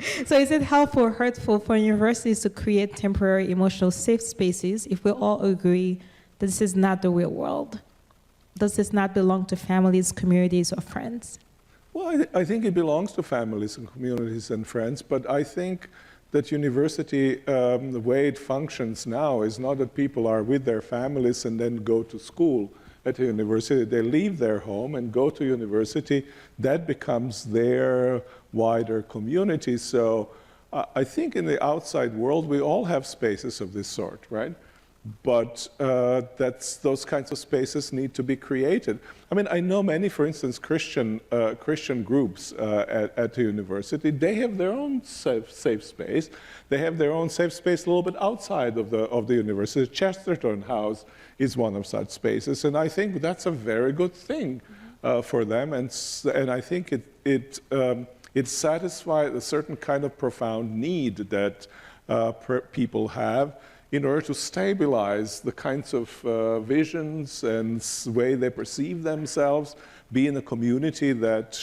So is it helpful or hurtful for universities to create temporary emotional safe spaces if we all agree that this is not the real world? Does this not belong to families, communities, or friends? Well, I think it belongs to families and communities and friends, but I think that university, the way it functions now is not that people are with their families and then go to school at a university. They leave their home and go to university. That becomes their wider community. So I think in the outside world, we all have spaces of this sort, right? But those kinds of spaces need to be created. I mean, I know many, for instance, Christian groups at the university. They have their own safe space. They have their own safe space a little bit outside of the university. Chesterton House is one of such spaces, and I think that's a very good thing for them. And I think it satisfies a certain kind of profound need that people have in order to stabilize the kinds of visions and way they perceive themselves, be in a community that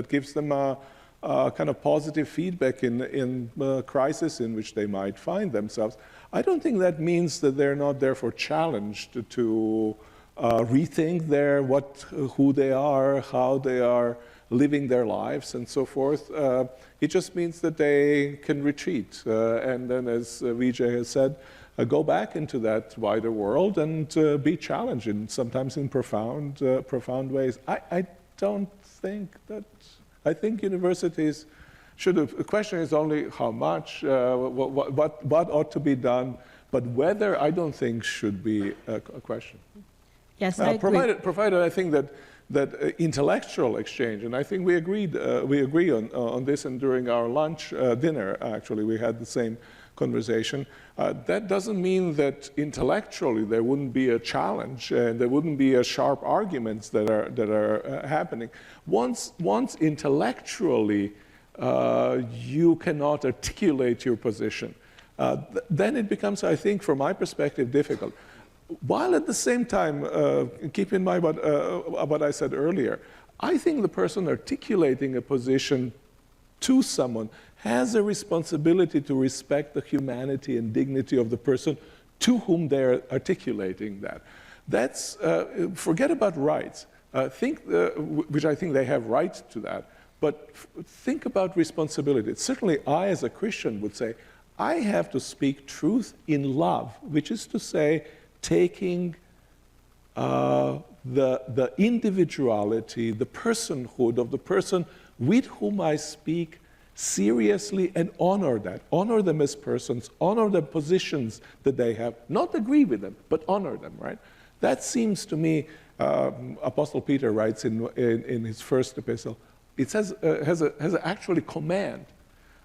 gives them a kind of positive feedback in a crisis in which they might find themselves. I don't think that means that they're not therefore challenged to rethink who they are, how they are living their lives and so forth. It just means that they can retreat and then, as Vijay has said, go back into that wider world and be challenged, sometimes in profound ways. I don't think that, I think universities should have, the question is only how much, what ought to be done, but whether, I don't think should be a question. Yes, I agree. Provided I think that intellectual exchange, and I think we agree on this, and during our dinner, actually, we had the same conversation. That doesn't mean that intellectually there wouldn't be a challenge, and there wouldn't be a sharp arguments that are happening. Once intellectually you cannot articulate your position, then it becomes, I think, from my perspective, difficult. While at the same time, keep in mind what I said earlier, I think the person articulating a position to someone has a responsibility to respect the humanity and dignity of the person to whom they're articulating that. That's, forget about rights, which I think they have right to that, but think about responsibility. Certainly I, as a Christian, would say, I have to speak truth in love, which is to say, taking the individuality, the personhood of the person with whom I speak seriously and honor that. Honor them as persons, honor the positions that they have, not agree with them, but honor them, right? That seems to me, Apostle Peter writes in his first epistle, it says, has actually command.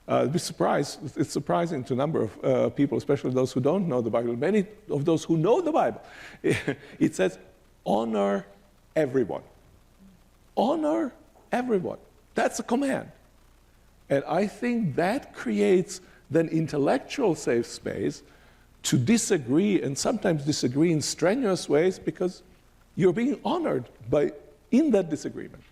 Be surprised. It's surprising to a number of people, especially those who don't know the Bible. Many of those who know the Bible, it says, honor everyone. Honor everyone. That's a command. And I think that creates then intellectual safe space to disagree, and sometimes disagree in strenuous ways, because you're being honored in that disagreement.